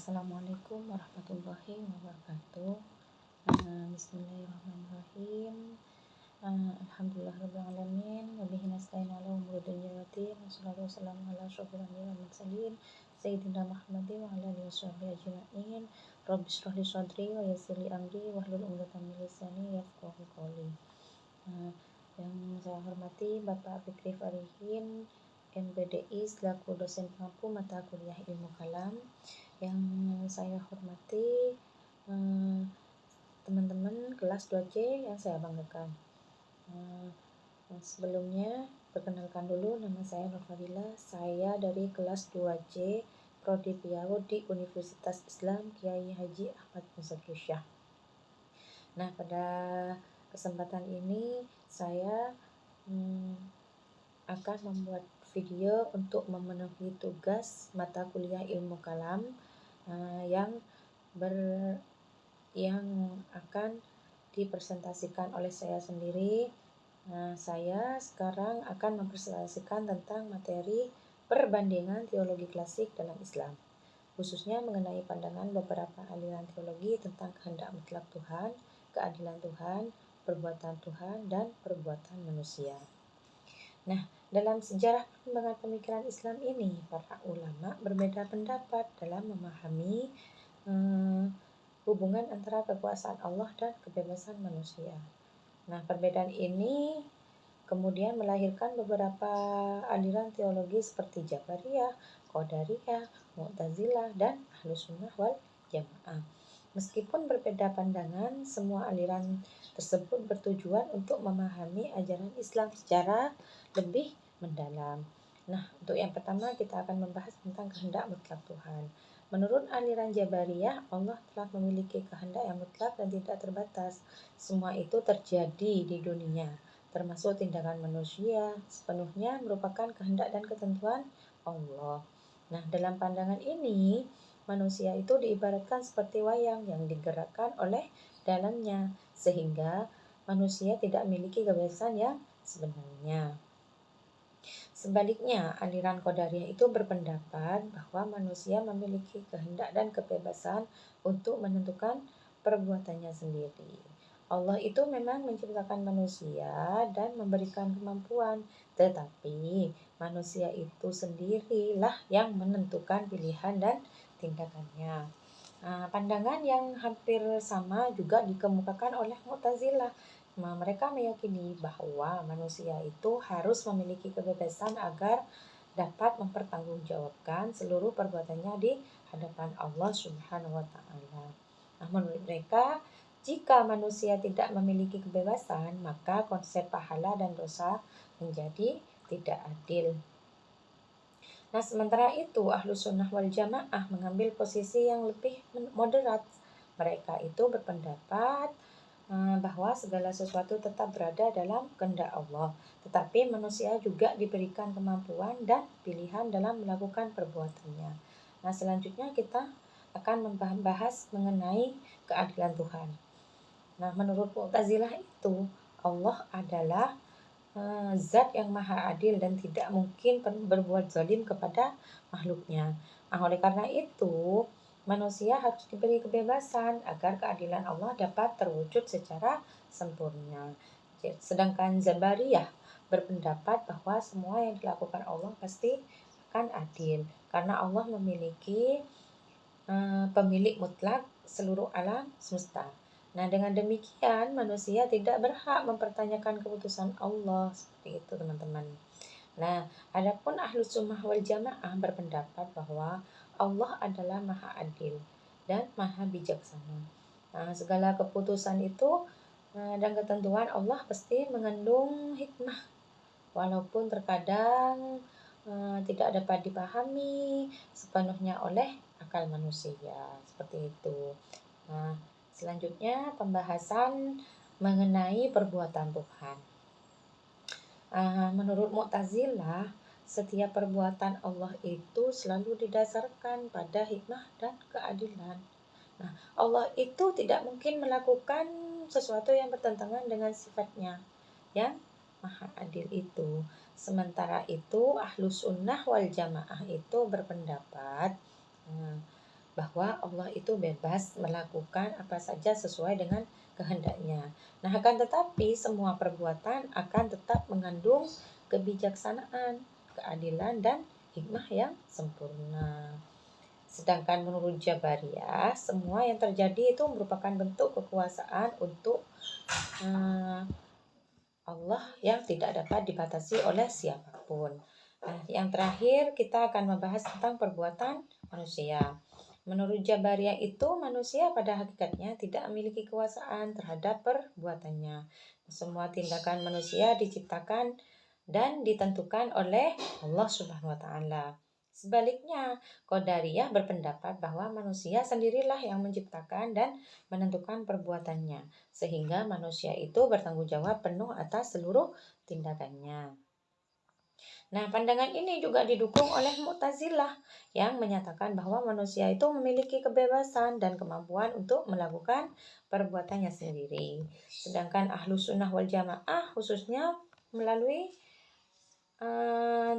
Assalamualaikum warahmatullahi wabarakatuh. Bismillahirrahmanirrahim. Alhamdulillah rabbil alamin wa bihi nasta'in 'ala umuri dunya waddin. Wassalatu wassalamu ala asyrofil anbiya'i wal mursalin sayyidina Muhammadin wa ala alihi washabihi ajma'in. Rabbi shrah li sadri wa yassir li amri wahlul 'uqdatam min lisani yafqahu qawli. Yang saya hormati Bapak Fikri Farihin, MPDI selaku dosen pengampu mata kuliah Ilmu Kalam. Yang saya hormati teman-teman kelas 2C yang saya banggakan. Sebelumnya perkenalkan dulu, nama saya Nurfadila. Saya dari kelas 2C Prodi Piau di Universitas Islam Kiai Haji Ahmad Muzaki Syah. Nah, pada kesempatan ini saya akan membuat video untuk memenuhi tugas mata kuliah Ilmu Kalam yang akan dipresentasikan oleh saya sendiri. Saya sekarang akan mempresentasikan tentang materi perbandingan teologi klasik dalam Islam, khususnya mengenai pandangan beberapa aliran teologi tentang kehendak mutlak Tuhan, keadilan Tuhan, perbuatan Tuhan, dan perbuatan manusia. Nah, dalam sejarah perkembangan pemikiran Islam ini, para ulama berbeda pendapat dalam memahami hubungan antara kekuasaan Allah dan kebebasan manusia. Nah, perbedaan ini kemudian melahirkan beberapa aliran teologi seperti Jabariyah, Qadariyah, Mu'tazilah, dan Ahlus Sunnah wal Jamaah. Meskipun berbeda pandangan, semua aliran tersebut bertujuan untuk memahami ajaran Islam secara lebih mendalam. Nah, untuk yang pertama kita akan membahas tentang kehendak mutlak Tuhan. Menurut aliran Jabariyah, Allah telah memiliki kehendak yang mutlak dan tidak terbatas. Semua itu terjadi di dunia, termasuk tindakan manusia, sepenuhnya merupakan kehendak dan ketentuan Allah. Nah, dalam pandangan ini, manusia itu diibaratkan seperti wayang yang digerakkan oleh dalamnya, sehingga manusia tidak memiliki kebebasan yang sebenarnya. Sebaliknya, aliran Qadariyah itu berpendapat bahwa manusia memiliki kehendak dan kebebasan untuk menentukan perbuatannya sendiri. Allah itu memang menciptakan manusia dan memberikan kemampuan, tetapi manusia itu sendirilah yang menentukan pilihan dan tindakannya. Pandangan yang hampir sama juga dikemukakan oleh Mu'tazilah. Mereka meyakini bahwa manusia itu harus memiliki kebebasan agar dapat mempertanggungjawabkan seluruh perbuatannya di hadapan Allah Subhanahu wa Ta'ala. Menurut mereka, jika manusia tidak memiliki kebebasan, maka konsep pahala dan dosa menjadi tidak adil. Nah, sementara itu Ahlus Sunnah wal Jamaah mengambil posisi yang lebih moderat. Mereka itu berpendapat bahwa segala sesuatu tetap berada dalam kehendak Allah, tetapi manusia juga diberikan kemampuan dan pilihan dalam melakukan perbuatannya. Nah, selanjutnya kita akan membahas mengenai keadilan Tuhan. Nah, menurut Mu'tazilah itu Allah adalah zat yang maha adil dan tidak mungkin berbuat zalim kepada makhluknya. Oleh karena itu, manusia harus diberi kebebasan agar keadilan Allah dapat terwujud secara sempurna. Sedangkan Jabariyah berpendapat bahwa semua yang dilakukan Allah pasti akan adil, karena Allah memiliki pemilik mutlak seluruh alam semesta. Nah, dengan demikian manusia tidak berhak mempertanyakan keputusan Allah, seperti itu teman-teman. Nah, adapun Ahlus Sunnah wal Jamaah berpendapat bahwa Allah adalah maha adil dan maha bijaksana. Segala keputusan itu dan ketentuan Allah pasti mengandung hikmah, walaupun terkadang tidak dapat dipahami sepenuhnya oleh akal manusia, seperti itu. Nah, selanjutnya pembahasan mengenai perbuatan Tuhan. Menurut Mu'tazilah, setiap perbuatan Allah itu selalu didasarkan pada hikmah dan keadilan. Nah, Allah itu tidak mungkin melakukan sesuatu yang bertentangan dengan sifatnya yang maha adil itu. Sementara itu Ahlus Sunnah wal Jamaah itu berpendapat bahwa Allah itu bebas melakukan apa saja sesuai dengan kehendaknya. Nah, akan tetapi semua perbuatan akan tetap mengandung kebijaksanaan, keadilan, dan hikmah yang sempurna. Sedangkan menurut Jabariyah, semua yang terjadi itu merupakan bentuk kekuasaan untuk Allah yang tidak dapat dibatasi oleh siapapun. Nah, yang terakhir kita akan membahas tentang perbuatan manusia. Menurut Jabariyah itu manusia pada hakikatnya tidak memiliki kekuasaan terhadap perbuatannya. Semua tindakan manusia diciptakan dan ditentukan oleh Allah Subhanahu wa taala. Sebaliknya, Qadariyah berpendapat bahwa manusia sendirilah yang menciptakan dan menentukan perbuatannya, sehingga manusia itu bertanggung jawab penuh atas seluruh tindakannya. Nah, pandangan ini juga didukung oleh Mu'tazilah yang menyatakan bahwa manusia itu memiliki kebebasan dan kemampuan untuk melakukan perbuatannya sendiri. Sedangkan Ahlu Sunnah wal Jamaah khususnya melalui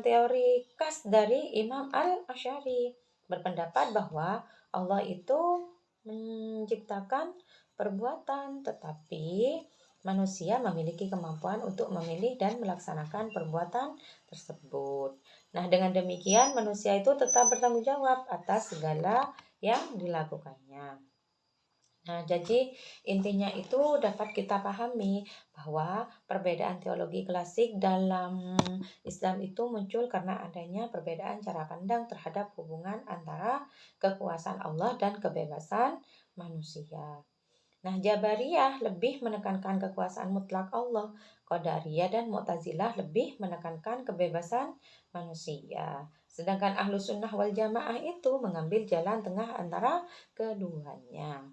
teori khas dari Imam Al-Asy'ari berpendapat bahwa Allah itu menciptakan perbuatan, tetapi manusia memiliki kemampuan untuk memilih dan melaksanakan perbuatan tersebut. Nah, dengan demikian manusia itu tetap bertanggung jawab atas segala yang dilakukannya. Nah, jadi intinya itu dapat kita pahami bahwa perbedaan teologi klasik dalam Islam itu muncul karena adanya perbedaan cara pandang terhadap hubungan antara kekuasaan Allah dan kebebasan manusia. Nah, Jabariyah lebih menekankan kekuasaan mutlak Allah, Qadariyah dan Mu'tazilah lebih menekankan kebebasan manusia. Sedangkan Ahlu Sunnah wal Jamaah itu mengambil jalan tengah antara keduanya.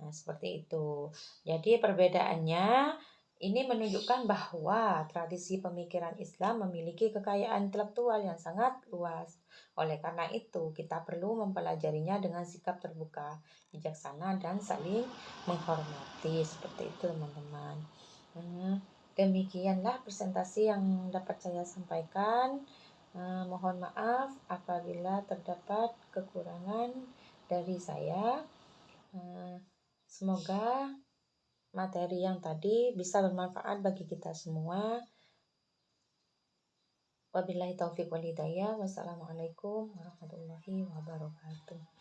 Nah, seperti itu. Jadi perbedaannya ini menunjukkan bahwa tradisi pemikiran Islam memiliki kekayaan intelektual yang sangat luas. Oleh karena itu, kita perlu mempelajarinya dengan sikap terbuka, bijaksana, dan saling menghormati. Seperti itu, teman-teman. Demikianlah presentasi yang dapat saya sampaikan. Mohon maaf apabila terdapat kekurangan dari saya. Semoga materi yang tadi bisa bermanfaat bagi kita semua. Wabillahi taufiq wal hidayah. Wassalamualaikum warahmatullahi wabarakatuh.